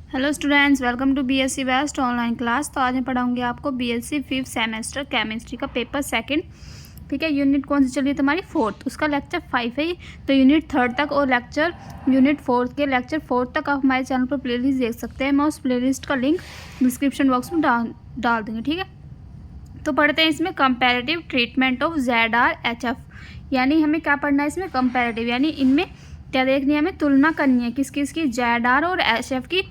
Hello students, welcome to BSc best online class. तो आज मैं पढ़ाऊंगी आपको बीएससी 5th सेमेस्टर केमिस्ट्री का पेपर सेकंड। ठीक है, यूनिट कौन सी चल रही है तुम्हारी? 4th। उसका लेक्चर 5 है। तो यूनिट 3rd तक और यूनिट 4th के लेक्चर 4th तक आप हमारे चैनल पर प्लेलिस्ट देख सकते हैं। मैं उस प्लेलिस्ट का लिंक डिस्क्रिप्शन बॉक्स में डाल दूँगी। ठीक है, तो पढ़ते हैं इसमें कंपैरेटिव ट्रीटमेंट ऑफ ZR-HF। यानी हमें क्या पढ़ना है इसमें? कंपैरेटिव, यानी इनमें क्या देखनी है? हमें तुलना करनी है किस किस की? ZR और HF की।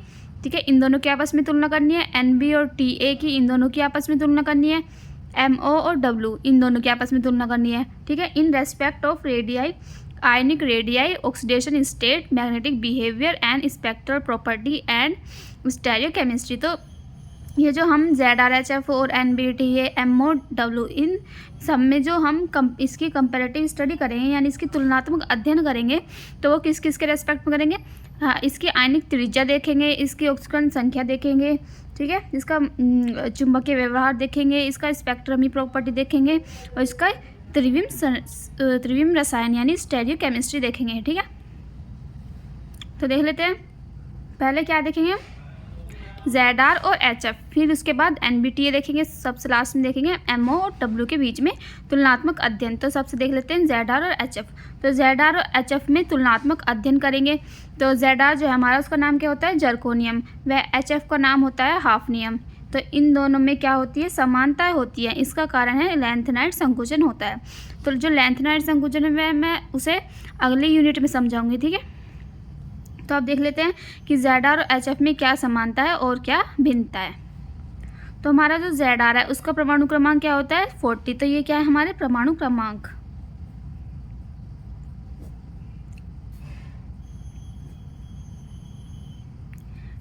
ठीक है, इन दोनों की आपस में तुलना करनी है। NB और TA की, इन दोनों की आपस में तुलना करनी है। MO और W, इन दोनों की आपस में तुलना करनी है। ठीक है, in respect of radii, ionic radii, oxidation state, magnetic behaviour and spectral property and stereochemistry. तो ये जो हम ZR-HF और NB, TA, MO, W, इन सब में जो हम इसकी कंपैरेटिव स्टडी करेंगे, यानी इसकी तुलनात्मक अध्ययन करेंगे, तो वो किस किस के रेस्पेक्ट में करेंगे? हाँ, इसकी आयनिक त्रिज्या देखेंगे, इसकी ऑक्सीकरण संख्या देखेंगे, ठीक है, इसका चुंबकीय व्यवहार देखेंगे, इसका स्पेक्ट्रमी प्रॉपर्टी देखेंगे और इसका त्रिविम रसायन यानी स्टेरियोकेमिस्ट्री देखेंगे। ठीक है, तो देख लेते हैं। पहले क्या देखेंगे? ZR और HF, फिर उसके बाद NB-TA देखेंगे, सबसे लास्ट में देखेंगे MO और W के बीच में तुलनात्मक अध्ययन। तो सबसे देख लेते हैं ZR और HF। तो ZR और HF में तुलनात्मक अध्ययन करेंगे। तो ZR जो है हमारा, उसका नाम क्या होता है? जर्कोनियम। वह HF का नाम होता है हाफनियम। तो इन दोनों में क्या होती है? समानताएं होती है। इसका कारण है लैंथेनाइड संकुचन होता है। तो जो लैंथेनाइड संकुचन है मैं उसे अगले यूनिट में समझाऊंगी। ठीक है, तो आप देख लेते हैं कि ZR और HF में क्या समानता है और क्या भिन्नता है। तो हमारा जो ZR है उसका परमाणु क्रमांक क्या होता है? 40। तो ये क्या है? हमारे परमाणु क्रमांक।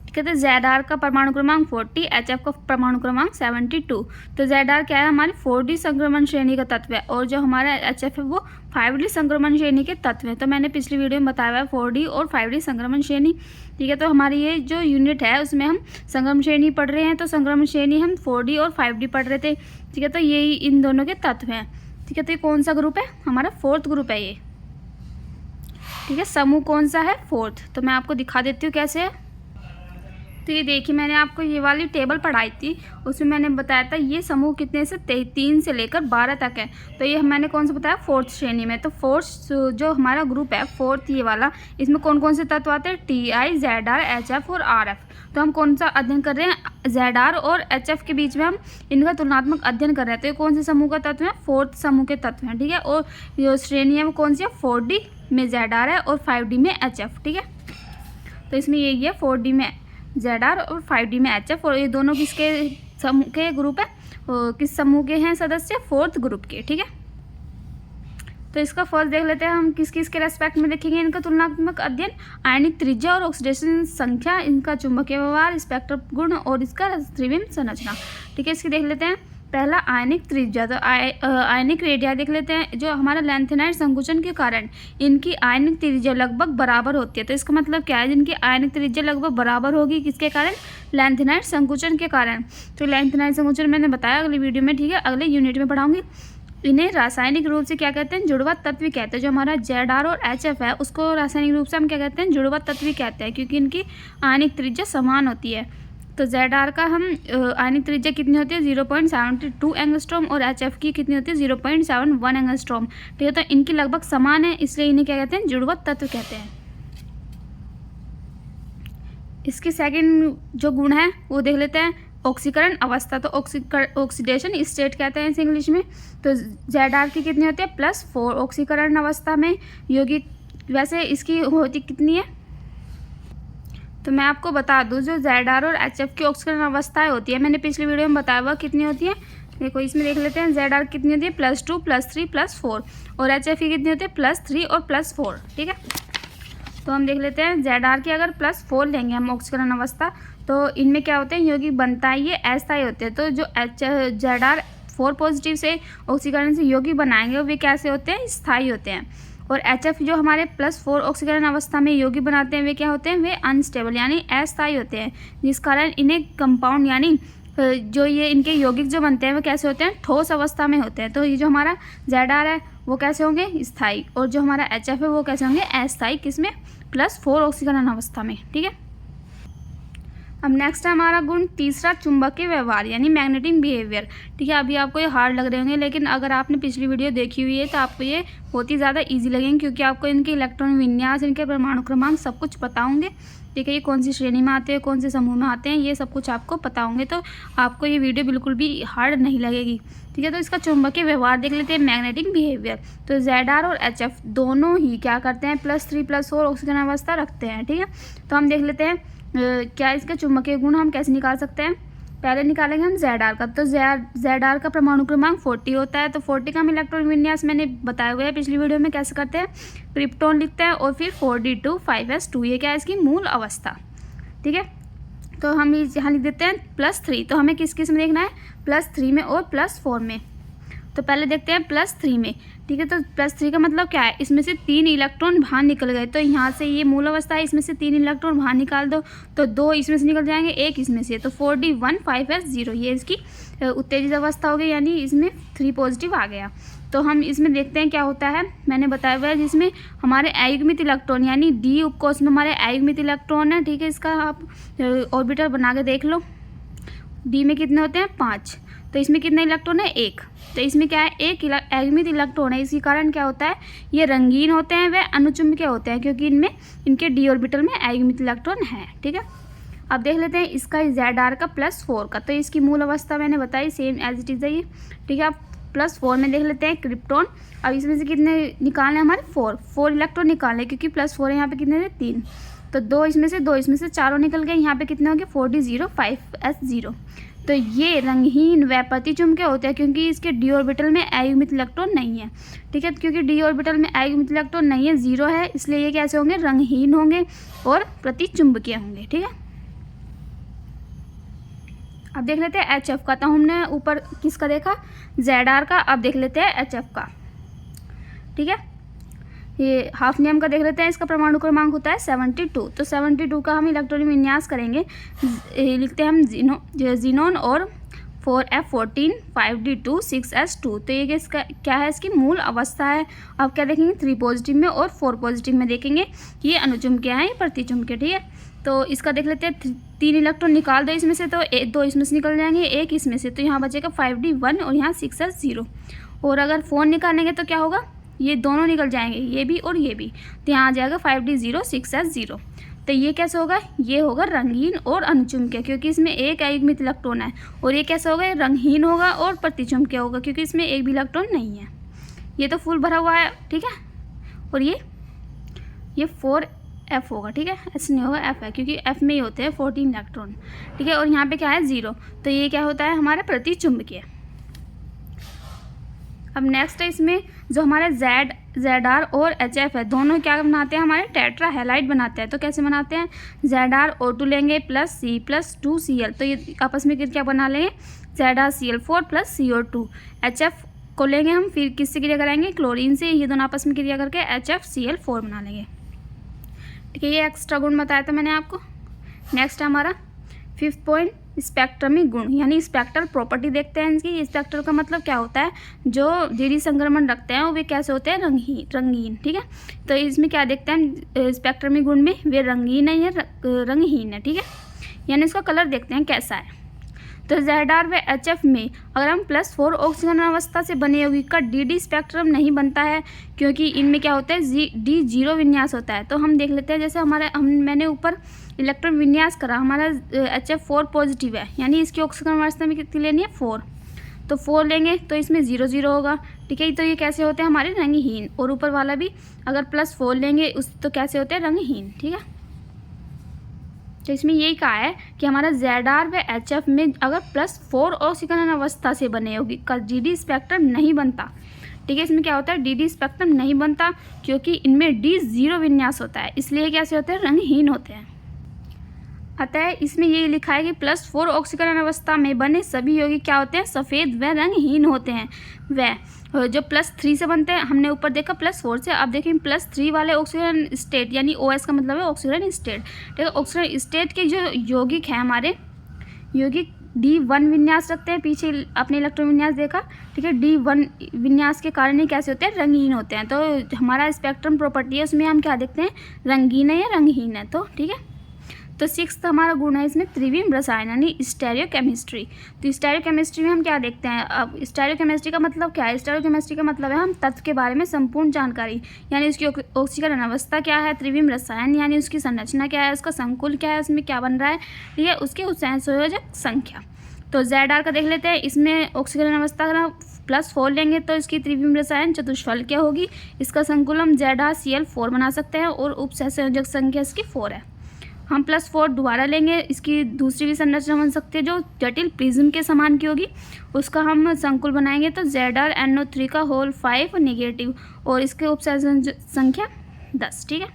कहते हैं ZR का परमाणु क्रमांक 40, HF का परमाणु क्रमांक 72। तो ZR क्या है? हमारी 4D संक्रमण श्रेणी का तत्व है और जो हमारा HF है वो 5D संक्रमण श्रेणी के तत्व है। तो मैंने पिछली वीडियो में बताया है 4D और 5D संक्रमण श्रेणी। ठीक है, तो हमारी ये जो यूनिट है उसमें हम संक्रमण श्रेणी पढ़ रहे हैं। तो संक्रमण श्रेणी हम 4D और 5D पढ़ रहे थे। ठीक है, तो यही इन दोनों के तत्व हैं। ठीक है, तो ये कौन सा ग्रुप है? हमारा 4th ग्रुप है ये। ठीक है, समूह कौन सा है? 4th। तो मैं आपको दिखा देती हूँ कैसे है। तो ये देखिए, मैंने आपको ये वाली टेबल पढ़ाई थी, उसमें मैंने बताया था ये समूह कितने से 3 से लेकर 12 तक है। तो ये मैंने कौन सा बताया? 4th श्रेणी में। तो 4th जो हमारा ग्रुप है 4th ये वाला, इसमें कौन कौन से तत्व आते हैं? TI, ZR, HF और RF। तो हम कौन सा अध्ययन कर रहे हैं? ZR और HF के बीच में हम इनका तुलनात्मक अध्ययन कर रहे हैं। तो ये कौन से समूह का तत्व है? 4th समूह के तत्व हैं। ठीक है, और जो श्रेणी है वो कौन सी है? 4D में ZR है और 5D में HF। ठीक है, तो इसमें यही है 4D में ZR और 5D में HF। और ये दोनों किसके समूह के ग्रुप है? किस समूह के हैं सदस्य? 4th ग्रुप के। ठीक है, तो इसका फर्स्ट देख लेते हैं हम किस किस के रेस्पेक्ट में देखेंगे इनका तुलनात्मक अध्ययन। आयनिक त्रिज्या और ऑक्सीडेशन संख्या, इनका चुंबकीय व्यवहार, स्पेक्ट्रल गुण और इसका त्रिविम संरचना। ठीक है, इसकी देख लेते हैं। पहला आयनिक त्रिज्या। तो आयनिक रेडिया देख लेते हैं। जो हमारा लैंथेनाइड संकुचन के कारण इनकी आयनिक त्रिज्या लगभग बराबर होती है। तो इसका मतलब क्या है? जिनकी आयनिक त्रिज्या लगभग बराबर होगी किसके कारण? लैंथेनाइड संकुचन के कारण। तो लैंथेनाइड संकुचन मैंने बताया अगली वीडियो में। ठीक है, अगले यूनिट में पढ़ाऊंगी। इन्हें रासायनिक रूप से क्या कहते हैं? जुड़वा तत्व कहते हैं। जो हमारा ZR और HF है उसको रासायनिक रूप से हम क्या कहते हैं? जुड़वा तत्व कहते हैं, क्योंकि इनकी आयनिक त्रिज्या समान होती है। तो ZR का हम आयनिक त्रिज्या कितनी होती है? 0.72 एंगस्ट्रॉम और HF की कितनी होती है? 0.71 एंगस्ट्रॉम। ठीक है, तो इनकी लगभग समान है, इसलिए इन्हें क्या कहते हैं? जुड़वा तत्व कहते हैं। इसकी सेकंड जो गुण है वो देख लेते हैं। ऑक्सीकरण अवस्था। तो ऑक्सीडेशन स्टेट कहते हैं इसे इंग्लिश में। तो ZR की कितनी होती है? +4 ऑक्सीकरण अवस्था में यौगिक। वैसे इसकी होती कितनी है? तो मैं आपको बता दूं, जो ZR और HF की ऑक्सीकरण अवस्थाएं होती है मैंने पिछली वीडियो में बताया हुआ कितनी होती है। देखो इसमें देख लेते हैं। ZR कितनी होती है? +2, +3, +4 और HF की कितनी होती है? +3 और +4। ठीक है, तो हम देख लेते हैं। ZR की अगर +4 लेंगे हम ऑक्सीकरण अवस्था, तो इनमें क्या होते हैं? यौगिक बनता है ये अस्थायी होते हैं। तो जो ZR 4 पॉजिटिव से ऑक्सीकरण से यौगिक बनाएंगे वे कैसे होते हैं? स्थायी होते हैं। और HF जो हमारे +4 ऑक्सीकरण अवस्था में यौगिक बनाते हैं वे क्या होते हैं? वे अनस्टेबल यानी अस्थायी होते हैं, जिस कारण इन्हें कंपाउंड यानी जो ये इनके यौगिक जो बनते हैं वो कैसे होते हैं? ठोस अवस्था में होते हैं। तो ये जो हमारा ZR है वो कैसे होंगे? स्थायी। और जो हमारा HF है वो कैसे होंगे? अस्थायी। किसमें? +4 ऑक्सीकरण अवस्था में। ठीक है, अब नेक्स्ट है हमारा गुण तीसरा, चुंबकीय व्यवहार यानी मैग्नेटिक बिहेवियर। ठीक है, अभी आपको ये हार्ड लग रहे होंगे, लेकिन अगर आपने पिछली वीडियो देखी हुई है तो आपको ये बहुत ही ज़्यादा इजी लगेंगे, क्योंकि आपको इनके इलेक्ट्रॉन विन्यास, इनके परमाणु क्रमांक सब कुछ पता होंगे। ठीक है, ये कौन सी श्रेणी में आते हैं, कौन से समूह में आते हैं, ये सब कुछ आपको पता होंगे, तो आपको ये वीडियो बिल्कुल भी हार्ड नहीं लगेगी। ठीक है, तो इसका चुंबकीय व्यवहार देख लेते हैं, मैग्नेटिक बिहेवियर। तो ZR और HF दोनों ही क्या करते हैं, +3+4 ऑक्सीजन अवस्था रखते हैं। ठीक है, तो हम देख लेते हैं क्या इसका चुंबकीय गुण हम कैसे निकाल सकते हैं। पहले निकालेंगे हम ZR का। तो ZR का परमाणु क्रमांक 40 होता है। तो 40 का हम इलेक्ट्रॉन विन्यास मैंने बताया हुआ है पिछली वीडियो में कैसे करते हैं। क्रिप्टॉन लिखते हैं और फिर 4d2 5s2, ये क्या है इसकी मूल अवस्था। ठीक है, तो हम यहाँ लिख देते हैं +3। तो हमें किस में देखना है, +3 में और +4 में। तो पहले देखते हैं +3 में। ठीक है, तो +3 का मतलब क्या है, इसमें से 3 इलेक्ट्रॉन बाहर निकल गए। तो यहाँ से ये मूल अवस्था है, इसमें से 3 इलेक्ट्रॉन बाहर निकाल दो तो 2 इसमें से निकल जाएंगे, 1 इसमें से। तो 4d1 5s0 ये इसकी उत्तेजित अवस्था हो गई, यानी इसमें 3 पॉजिटिव आ गया। तो हम इसमें देखते हैं क्या होता है, मैंने बताया हुआ है, जिसमें हमारे अयुग्मित इलेक्ट्रॉन यानी D उपकोष में हमारे अयुग्मित इलेक्ट्रॉन है। ठीक है, इसका आप ऑर्बिटर बना के देख लो। D में कितने होते हैं, 5। तो इसमें कितने इलेक्ट्रॉन है, 1। तो इसमें क्या है, 1 अयुग्मित इलेक्ट्रॉन है। इसी कारण क्या होता है, ये रंगीन होते हैं, वे अनुचुंबकीय होते हैं, क्योंकि इनमें इनके D ऑर्बिटल में अयुग्मित इलेक्ट्रॉन है। ठीक है, अब देख लेते हैं इसका ZR का +4 का। तो इसकी मूल अवस्था मैंने बताई, सेम एज इट इज़ है ये। ठीक है, अब +4 में देख लेते हैं क्रिप्टॉन। अब इसमें से कितने निकालने हमारे, 4 इलेक्ट्रॉन निकालने, क्योंकि +4 है, यहाँ पे कितने थे, 3। तो 2 इसमें से चारों निकल गए। यहाँ पे कितने हो गए, 4d0 5s0। तो ये रंगहीन व प्रतिचुंबकीय होते हैं, क्योंकि इसके D ऑर्बिटल में अयुग्मित इलेक्ट्रॉन नहीं है। ठीक है, क्योंकि D ऑर्बिटल में अयुग्मित इलेक्ट्रॉन नहीं है, 0 है, इसलिए ये कैसे होंगे, रंगहीन होंगे और प्रतिचुंबकीय होंगे। ठीक है, अब देख लेते हैं HF का। तो हमने ऊपर किसका देखा, ZR का। अब देख लेते हैं HF का। ठीक है, ये हाफनियम का देख लेते हैं। इसका परमाणु क्रमांक होता है 72। तो 72 का हम इलेक्ट्रॉन विन्यास करेंगे, लिखते हैं हम जीनोन और 4f14 5d2 6s2। तो ये इसका क्या है, इसकी मूल अवस्था है। अब क्या देखेंगे, 3 पॉजिटिव में और 4 पॉजिटिव में देखेंगे, ये अनुचुंबकीय है, ये प्रतिचुंबकीय। ठीक है, तो इसका देख लेते हैं, 3 इलेक्ट्रॉन निकाल दो इसमें से, तो 2 इसमें से निकल जाएंगे, 1 इसमें से। तो यहाँ बचेगा 5d1 और यहाँ 6s0। और अगर 4 निकालेंगे तो क्या होगा, ये दोनों निकल जाएंगे, ये भी और ये भी। तो यहाँ आ जाएगा 5d0 6s0। तो ये कैसे होगा, ये होगा रंगीन और अनुचुंबकीय, क्योंकि इसमें 1 अयुग्मित इलेक्ट्रॉन है। और ये कैसे होगा, रंगहीन होगा और प्रतिचुंबकीय होगा, क्योंकि इसमें 1 भी इलेक्ट्रॉन नहीं है। ये तो फुल भरा हुआ है। ठीक है, और ये 4f होगा। ठीक है, ऐसे नहीं होगा, f है, क्योंकि f में ही होते हैं 14 इलेक्ट्रॉन। ठीक है, और यहाँ पे क्या है, 0। तो ये क्या होता है, हमारा प्रतिचुंबकीय। अब नेक्स्ट है इसमें जो हमारे ZR और HF है, दोनों क्या बनाते हैं, हमारे टेट्रा हैलाइड बनाते हैं। तो कैसे बनाते हैं, ZR O2 लेंगे +C +2Cl। तो ये आपस में क्या बना लेंगे, ZrCl4 +CO2। HF को लेंगे हम, फिर किससे क्रिया कराएंगे, क्लोरीन से। ये दोनों आपस में क्रिया करके HFCl4 बना लेंगे। ठीक है, ये एक्स्ट्रा गुण बताया था मैंने आपको। नेक्स्ट है हमारा 5th पॉइंट, स्पेक्ट्रमी गुण यानी स्पेक्ट्रल प्रॉपर्टी देखते हैं इनकी। स्पेक्ट्रल का मतलब क्या होता है, जो GD संक्रमण रखते हैं वे कैसे होते हैं, रंगीन। ठीक है, तो इसमें क्या देखते हैं स्पेक्ट्रमी गुण में, वे रंगीन है या रंगहीन है। ठीक है, यानी इसका कलर देखते हैं कैसा है। तो ZR व HF में अगर हम +4 ऑक्सीजन अवस्था से बने यौगिक का DD स्पेक्ट्रम नहीं बनता है, क्योंकि इनमें क्या होता है, D0 विन्यास होता है। तो हम देख लेते हैं, जैसे मैंने ऊपर इलेक्ट्रॉन विन्यास करा, हमारा HF 4 पॉजिटिव है, यानी इसकी ऑक्सीजन अवस्था में कितनी लेनी है, 4। तो 4 लेंगे तो इसमें 0 0 होगा। ठीक है, तो ये कैसे होते हैं, हमारे रंगहीन। और ऊपर वाला भी अगर +4 लेंगे तो कैसे होते हैं, रंगहीन। ठीक है, तो इसमें यही कहा है कि हमारा ZR व HF में अगर +4 ऑक्सीकरण अवस्था से बने यौगिक का DD स्पेक्ट्रम नहीं बनता। ठीक है, इसमें क्या होता है, DD स्पेक्ट्रम नहीं बनता, क्योंकि इनमें D0 विन्यास होता है, इसलिए कैसे होते हैं, रंगहीन होते हैं। अतः इसमें ये लिखा है कि +4 ऑक्सीकरण अवस्था में बने सभी यौगिक क्या होते हैं, सफ़ेद व रंगहीन होते हैं। व जो +3 से बनते हैं, हमने ऊपर देखा +4 से, अब देखें +3 वाले ऑक्सीजन स्टेट, यानी OS का मतलब है ऑक्सीजन स्टेट। ठीक है, ऑक्सीजन स्टेट के जो यौगिक हैं हमारे यौगिक D1 विन्यास रखते हैं, पीछे अपने इलेक्ट्रॉन विन्यास देखा। ठीक है, D1 विन्यास के कारण ही कैसे होते हैं, रंगीन होते हैं। तो हमारा स्पेक्ट्रम प्रॉपर्टी है, उसमें हम क्या देखते हैं, रंगीन है या रंगहीन है। तो ठीक है, तो 6th हमारा गुण है इसमें त्रिविम रसायन यानी स्टेरियोकेमिस्ट्री। तो स्टेरियोकेमिस्ट्री में हम क्या देखते हैं, अब स्टेरियोकेमिस्ट्री का मतलब क्या है, स्टेरियोकेमिस्ट्री का मतलब है हम तत्व के बारे में संपूर्ण जानकारी, यानी उसकी ऑक्सीकरण अवस्था क्या है, त्रिविम रसायन यानी उसकी संरचना क्या है, उसका संकुल क्या है, उसमें क्या बन रहा है, ठीक है, उसके उत्संयोजक संख्या। तो ZR का देख लेते हैं, इसमें ऑक्सीकरण अवस्था का +4 लेंगे तो इसकी त्रिविम रसायन चतुष्फल क्या होगी, इसका संकुल हम ZrCl4 बना सकते हैं और उपसंयोजक संख्या इसकी 4 है। हम +4 दोबारा लेंगे, इसकी दूसरी भी संरचना बन सकती है जो जटिल प्रिज्म के समान की होगी, उसका हम संकुल बनाएंगे तो ZrNO3 का होल 5 नेगेटिव और इसके उपसंयोजक संख्या 10, ठीक है।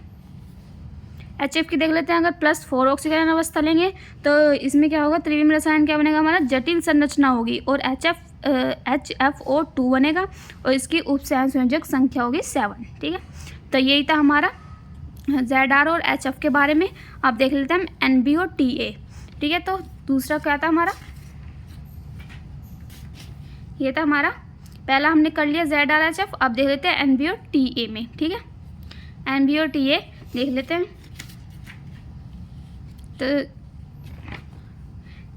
HF की देख लेते हैं, अगर +4 ऑक्सीकरण अवस्था लेंगे तो इसमें क्या होगा, त्रिविम रसायन क्या बनेगा हमारा, जटिल संरचना होगी और HFO2 बनेगा और इसकी उपसंयोजक संख्या होगी 7, ठीक है। तो यही था हमारा ZR और HF के बारे में। अब देख लेते हैं हम NB और TA, ठीक है। तो दूसरा क्या था हमारा, ये था हमारा पहला हमने कर लिया ZR HF। अब देख लेते हैं NB और TA में, ठीक है। NB और TA देख लेते हैं, तो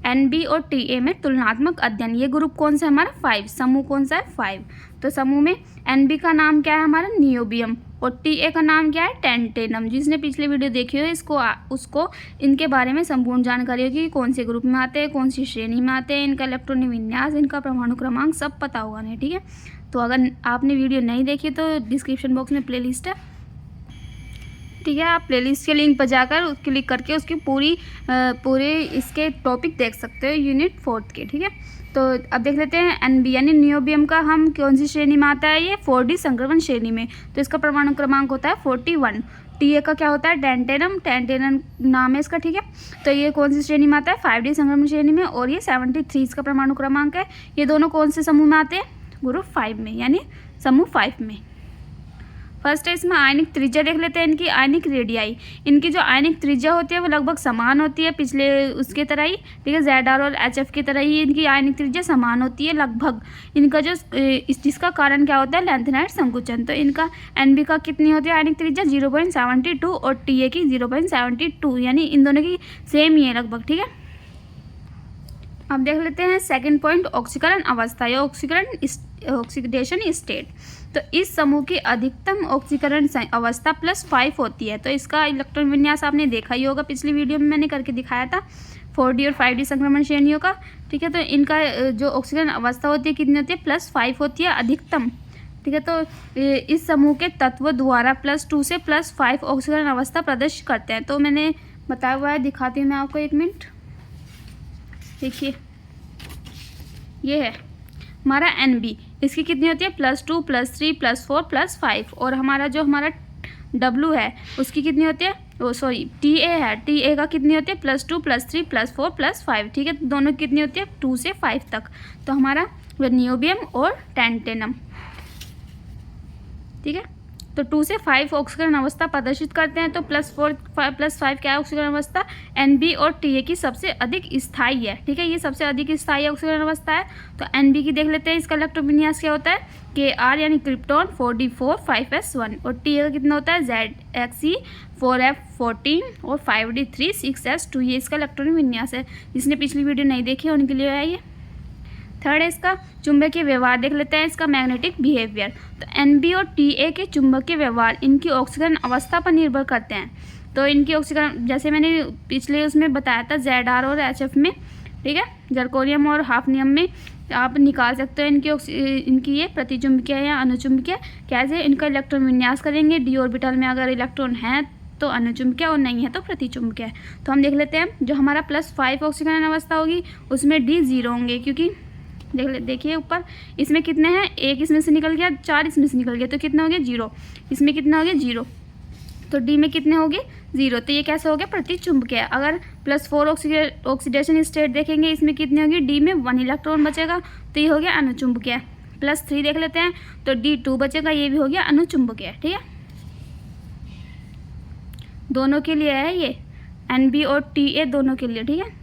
NB और TA में तुलनात्मक अध्ययन, ये ग्रुप कौन सा है हमारा 5, समूह कौन सा है 5। तो समूह में NB का नाम क्या है हमारा नियोबियम और TA का नाम क्या है टेंटेनम। जिसने पिछले वीडियो देखी हो उसको इनके बारे में संपूर्ण जानकारी होगी, कौन से ग्रुप में आते हैं, कौन सी श्रेणी में आते हैं, इनका इलेक्ट्रॉनिक विन्यास, इनका परमाणु क्रमांक सब पता होगा नहीं, ठीक है। तो अगर आपने वीडियो नहीं देखी तो डिस्क्रिप्शन बॉक्स में प्लेलिस्ट है, ठीक है, आप प्लेलिस्ट के लिंक पर जाकर क्लिक करके उसकी पूरे इसके टॉपिक देख सकते हो यूनिट 4 के, ठीक है। तो अब देख लेते हैं NB यानी नियोबियम का हम कौन सी श्रेणी में आता है, ये 4D संक्रमण श्रेणी में, तो इसका परमाणु क्रमांक होता है 41। TA का क्या होता है टेंटेनम नाम है इसका, ठीक है। तो ये कौन सी श्रेणी में आता है 5D संक्रमण श्रेणी में और ये 73 इसका परमाणु क्रमांक है। ये दोनों कौन से समूह में आते हैं, ग्रुप 5 में यानी समूह 5 में। फर्स्ट है इसमें आयनिक त्रिज्या देख लेते हैं, इनकी आयनिक रेडियाई, इनकी जो आयनिक त्रिज्या होती है वो लगभग समान होती है पिछले उसके तरह ही, ठीक है, ZR और HF की तरह ही इनकी आयनिक त्रिज्या समान होती है लगभग। इनका जो जिसका कारण क्या होता है लैंथेनाइड संकुचन। तो इनका NB का कितनी होती है आयनिक त्रिज्या 0.72 और TA की 0.72, यानी इन दोनों की सेम ही है लगभग, ठीक है। अब देख लेते हैं सेकंड पॉइंट ऑक्सीकरण अवस्था या ऑक्सीडेशन स्टेट। तो इस समूह की अधिकतम ऑक्सीकरण अवस्था +5 होती है। तो इसका इलेक्ट्रॉन विन्यास आपने देखा ही होगा, पिछली वीडियो में मैंने करके दिखाया था 4D और 5D संक्रमण श्रेणियों का, ठीक है। तो इनका जो ऑक्सीकरण अवस्था होती है कितनी होती है +5 होती है अधिकतम, ठीक है। तो इस समूह के तत्व द्वारा +2 से +5 ऑक्सीकरण अवस्था प्रदर्शित करते हैं। तो मैंने बताया हुआ है, दिखाती हूँ मैं आपको, 1 मिनट, देखिए ये है हमारा NB, इसकी कितनी होती है +2 +3 +4 +5 और हमारा W है उसकी कितनी होती है, TA है, TA का कितनी होती है +2 +3 +4 +5, ठीक है। दोनों की कितनी होती है 2 से 5 तक। तो हमारा नियोबियम और टेंटेनम, ठीक है। तो 2 से 5 ऑक्सीकरण अवस्था प्रदर्शित करते हैं। तो +4 +5 क्या है ऑक्सीकरण अवस्था, NB और TA की सबसे अधिक स्थायी है, ठीक है, ये सबसे अधिक स्थायी ऑक्सीकरण अवस्था है। तो NB की देख लेते हैं, इसका इलेक्ट्रॉन विन्यास क्या होता है Kr यानी क्रिप्टॉन 4d4 5s1 और TA का कितना होता है Zxe 4f14 और 5d3 6s2, ये इसका इलेक्ट्रॉनिक विन्यास है। जिसने पिछली वीडियो नहीं देखी है उनके लिए है ये। थर्ड है इसका चुंबकीय व्यवहार देख लेते हैं, इसका मैग्नेटिक बिहेवियर। तो NB और TA के चुंबकीय व्यवहार इनकी ऑक्सीकरण अवस्था पर निर्भर करते हैं। तो इनकी ऑक्सीकरण जैसे मैंने पिछले उसमें बताया था ZR और HF में, ठीक है, जर्कोनियम और हाफनियम में आप निकाल सकते हो इनकी ये प्रतिचुंबकीय या अनुचुंबकीय। कैसे इनका इलेक्ट्रॉन विन्यास करेंगे, D ऑर्बिटल में अगर इलेक्ट्रॉन है तो अनुचुंबकीय और नहीं है तो प्रतिचुंबकीय। तो हम देख लेते हैं, जो हमारा +5 ऑक्सीकरण अवस्था होगी उसमें D 0 होंगे, क्योंकि देखिए ऊपर इसमें कितने हैं, 1 इसमें से निकल गया, 4 इसमें से निकल गया, तो कितना हो गया 0, इसमें कितना हो गया 0, तो D में कितने हो गए 0। तो ये कैसे हो गया प्रतिचुंबकीय। अगर +4 ऑक्सीडेशन स्टेट देखेंगे, इसमें कितनी होगी D में 1 इलेक्ट्रॉन बचेगा, तो ये हो गया अनुचुंबकीय। +3 देख लेते हैं तो D 2 बचेगा, ये भी हो गया अनुचुंबकीय, ठीक है। दोनों के लिए है ये, NB और TA दोनों के लिए, ठीक है।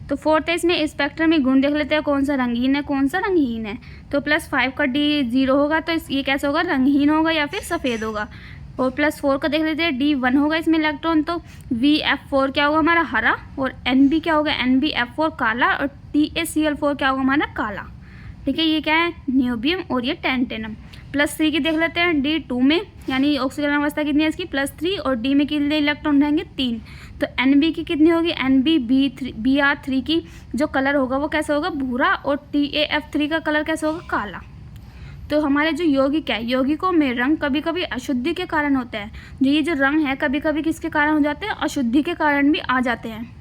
तो फोर्थ है इसमें स्पेक्ट्रम में गुण देख लेते हैं, कौन सा रंगीन है कौन सा रंगहीन है। तो +5 का D 0 होगा, तो ये कैसे होगा रंगहीन होगा या फिर सफ़ेद होगा, और +4 का देख लेते हैं, D1 होगा इसमें इलेक्ट्रॉन, तो VF4 क्या होगा हमारा हरा, और NB क्या होगा, NBF4 काला, और TaCl4 क्या होगा हमारा काला। ठीक है, ये क्या है, नियोबियम, और ये टैंटेनम। +3 की देख लेते हैं, D2 में यानी ऑक्सीकरण अवस्था कितनी है इसकी, +3, और D में कितने इलेक्ट्रॉन रहेंगे 3। तो NB की कितनी होगी, NB-Br3 की जो कलर होगा वो कैसा होगा, भूरा, और TaF3 का कलर कैसा होगा, काला। तो हमारे जो यौगिक है, यौगिकों में रंग कभी कभी अशुद्धि के कारण होता है। ये जो रंग है कभी कभी किसके कारण हो जाते हैं, अशुद्धि के कारण भी आ जाते हैं।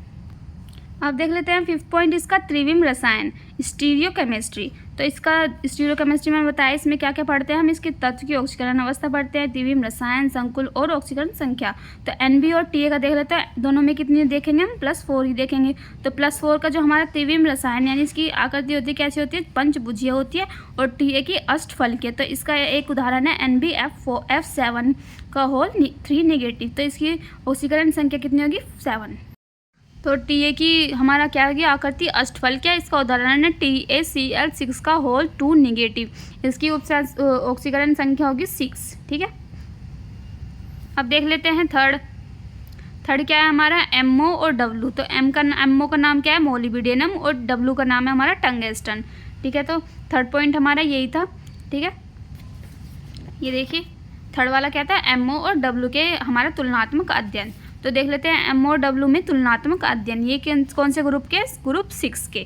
अब देख लेते हैं 5th पॉइंट इसका, त्रिविम रसायन, स्टीरियोकेमिस्ट्री। तो इसका स्टीरियोकेमिस्ट्री में बताया, इसमें क्या क्या पढ़ते हैं हम, इसके तत्व की ऑक्सीकरण अवस्था पढ़ते हैं, त्रिविम रसायन, संकुल और ऑक्सीकरण संख्या। तो NB और TA का देख लेते हैं, दोनों में कितनी देखेंगे हम, +4 ही देखेंगे। तो +4 का जो हमारा त्रिविम रसायन यानी इसकी आकृति होती है कैसी होती है, पंचभुजीय होती है, और TA की अष्टफलकीय। तो इसका एक उदाहरण है NBF7 का होल 3 नेगेटिव। तो इसकी ऑक्सीकरण संख्या कितनी होगी, 7। तो TA की हमारा क्या होगी, आकृति अष्टफल, क्या इसका उदाहरण है TaCl6 का होल 2 नेगेटिव। इसकी ऑक्सीकरण संख्या होगी 6। ठीक है, अब देख लेते हैं थर्ड क्या है हमारा, MO और W। तो MO का नाम क्या है, मोलिब्डेनम, और W का नाम है हमारा टंगस्टन। ठीक है, तो थर्ड पॉइंट हमारा यही था। ठीक है, ये देखिए थर्ड वाला क्या था, MO और W के हमारा तुलनात्मक अध्ययन। तो देख लेते हैं MO और W में तुलनात्मक अध्ययन, ये कौन से ग्रुप के, ग्रुप 6 के।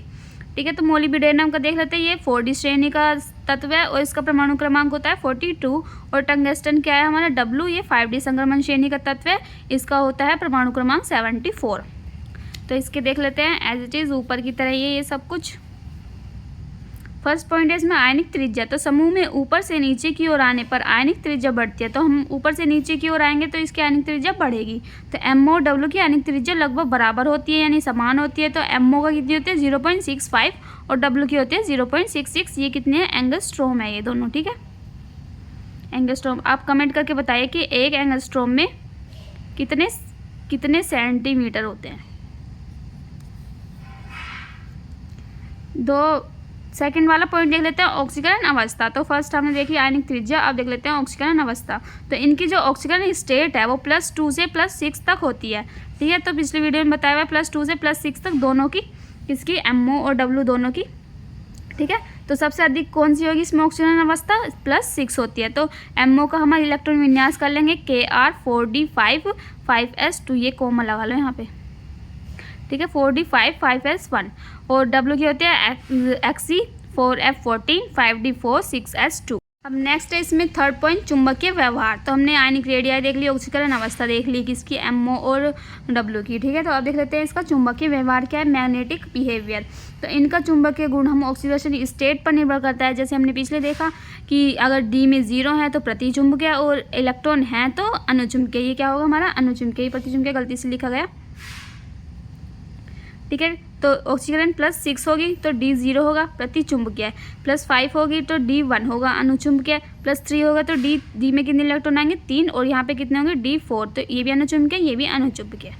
ठीक है, तो मोलिब्डेनम का देख लेते हैं, ये 4D श्रेणी का तत्व है, और इसका परमाणु क्रमांक होता है 42। और टंगस्टन क्या है हमारा, W, ये 5D संक्रमण श्रेणी का तत्व है, इसका होता है परमाणु क्रमांक 74। तो इसके देख लेते हैं एज इट इज़ ऊपर की तरह ये सब कुछ। फर्स्ट पॉइंट है इसमें आयनिक त्रिज्या। तो समूह में ऊपर से नीचे की ओर आने पर आयनिक त्रिज्या बढ़ती है। तो हम ऊपर से नीचे की ओर आएंगे तो इसकी आयनिक त्रिज्या बढ़ेगी। तो MO और W की आयनिक त्रिज्या लगभग बराबर होती है, यानी समान होती है। तो MO का कितनी होती है, 0.65, और W की होती है 0.66। ये कितने हैं, एंगस्ट्रोम है ये दोनों। ठीक है, एंगस्ट्रोम। आप कमेंट करके बताइए कि एक एंगस्ट्रोम में कितने सेंटीमीटर होते हैं। सेकंड वाला पॉइंट देख लेते हैं, ऑक्सीकरण अवस्था। तो फर्स्ट हमने देखी आयनिक त्रिज्या, अब देख लेते हैं ऑक्सीकरण अवस्था। तो इनकी जो ऑक्सीकरण स्टेट है वो +2 से +6 तक होती है। ठीक है, तो पिछले वीडियो में बताया हुआ है +2 से +6 तक दोनों की, किसकी, MO और W दोनों की। ठीक है, तो सबसे अधिक कौन सी होगी इसमें ऑक्सीकरण अवस्था, +6 होती है। तो MO का हमारा इलेक्ट्रॉन विन्यास कर लेंगे, Kr4d5 5s2, ये कोमा लगा लो यहाँ पे। ठीक है, 4d5 5s1, और W की होती है Xe4f14 5d4 6s2। अब नेक्स्ट है इसमें थर्ड पॉइंट, चुंबकीय व्यवहार। तो हमने आयनिक रेडियाई देख ली, ऑक्सीकरण अवस्था देख ली किसकी, MO और W की। ठीक है, तो अब देख लेते हैं इसका चुंबकीय व्यवहार क्या है, मैग्नेटिक बिहेवियर। तो इनका चुंबकीय गुण हम ऑक्सीडेशन स्टेट पर निर्भर करता है। जैसे हमने पिछले देखा कि अगर D में 0 है तो प्रतिचुंबकीय, और इलेक्ट्रॉन है तो अनुचुंबकीय। ये क्या होगा हमारा, अनुचुंबकीय। प्रतिचुंबकीय गलती से लिखा गया। ठीक है, तो ऑक्सीकरण +6 होगी तो D 0 होगा, प्रतिचुंबकीय। +5 होगी तो D 1 होगा, अनुचुंबकीय। +3 होगा तो D में कितने इलेक्ट्रॉन आएंगे, 3, और यहाँ पे कितने होंगे, D 4। तो ये भी अनुचुंबकीय, ये भी अनुचुंबकीय।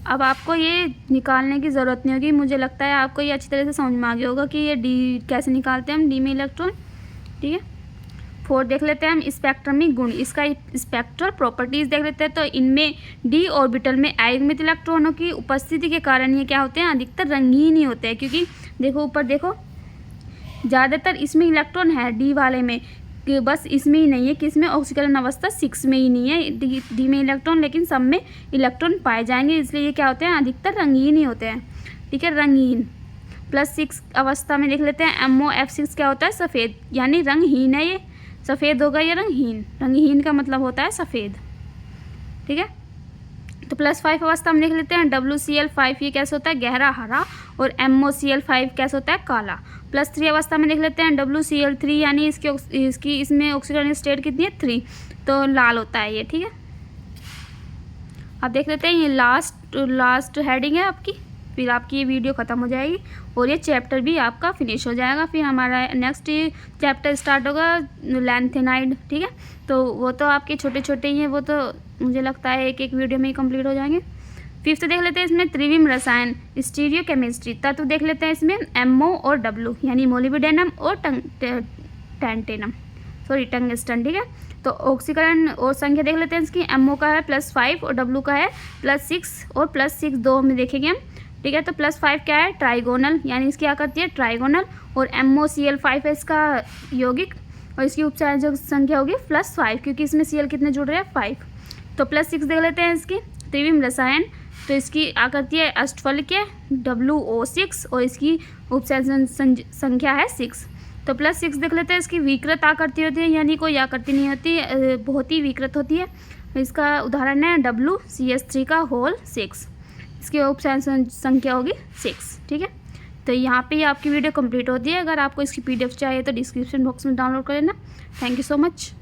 अब आपको ये निकालने की ज़रूरत नहीं होगी, मुझे लगता है आपको ये अच्छी तरह से समझ में आ गया होगा कि ये D कैसे निकालते हैं हम, D में इलेक्ट्रॉन। ठीक है, 4 देख लेते हैं हम, स्पेक्ट्रमिक गुण। इसका स्पेक्ट्रल प्रॉपर्टीज़ देख लेते हैं। तो इनमें D ऑर्बिटल में अयुग्मित इलेक्ट्रॉनों की उपस्थिति के कारण ये क्या होते हैं, अधिकतर रंगीन ही होते हैं। क्योंकि देखो ऊपर देखो, ज़्यादातर इसमें इलेक्ट्रॉन है D वाले में, कि बस इसमें ही नहीं है कि इसमें ऑक्सीकरण अवस्था 6 में ही नहीं है D में इलेक्ट्रॉन, लेकिन सब में इलेक्ट्रॉन पाए जाएंगे, इसलिए ये क्या होते हैं, अधिकतर रंगीन ही होते हैं। ठीक है, रंगीन। +6 अवस्था में देख लेते हैं, MOF6 क्या होता है, सफ़ेद, यानी रंगहीन है। ये सफ़ेद होगा या रंगहीन, रंगहीन का मतलब होता है सफ़ेद। ठीक है, तो +5 अवस्था में देख लेते हैं, WCl5 ये कैसे होता है, गहरा हरा, और MOCl5 कैसे होता है, काला। +3 अवस्था में देख लेते हैं, WCl3 यानी इसकी इसमें ऑक्सीकरण स्टेट कितनी है, 3, तो लाल होता है ये। ठीक है, अब देख लेते हैं, ये लास्ट हेडिंग है आपकी, फिर आपकी ये वीडियो ख़त्म हो जाएगी और ये चैप्टर भी आपका फिनिश हो जाएगा। फिर हमारा नेक्स्ट चैप्टर स्टार्ट होगा, लैंथेनाइड। ठीक है, तो वो तो आपके छोटे छोटे ही हैं, वो तो मुझे लगता है एक एक वीडियो में ही कंप्लीट हो जाएंगे। 5th देख लेते हैं इसमें, त्रिविम रसायन, स्टीरियोकेमिस्ट्री। तत्व देख लेते हैं इसमें, MO और W, यानी मोलिब्डेनम और टैंटेनम। सॉरी टंगस्टन, ठीक है। तो ऑक्सीकरण और संख्या देख लेते हैं इसकी। MO का है +5 और W का है +6 और +6 दो में देखेंगे हम, ठीक है। तो +5 क्या है, ट्राइगोनल, यानी इसकी क्या करती है, ट्राइगोनल। और MOCl5 है इसका यौगिक, और इसकी उपसंयोजक संख्या होगी +5, क्योंकि इसमें Cl कितने जुड़ रहे हैं, 5। तो +6 देख लेते हैं इसकी त्रिविम रसायन। तो इसकी क्या करती है, अष्टफलकीय WO6 और इसकी उपसंयोजक संख्या है 6। तो +6 देख लेते हैं इसकी विकृत आकृति होती है, यानी कोई आकृति नहीं होती, बहुत ही विकृत होती है। इसका उदाहरण है WCH3 का होल 6, इसकी उपसंयोजक संख्या होगी 6, ठीक है। तो यहाँ पे आपकी वीडियो कंप्लीट होती है। अगर आपको इसकी PDF चाहिए तो डिस्क्रिप्शन बॉक्स में डाउनलोड कर लेना। Thank you so much.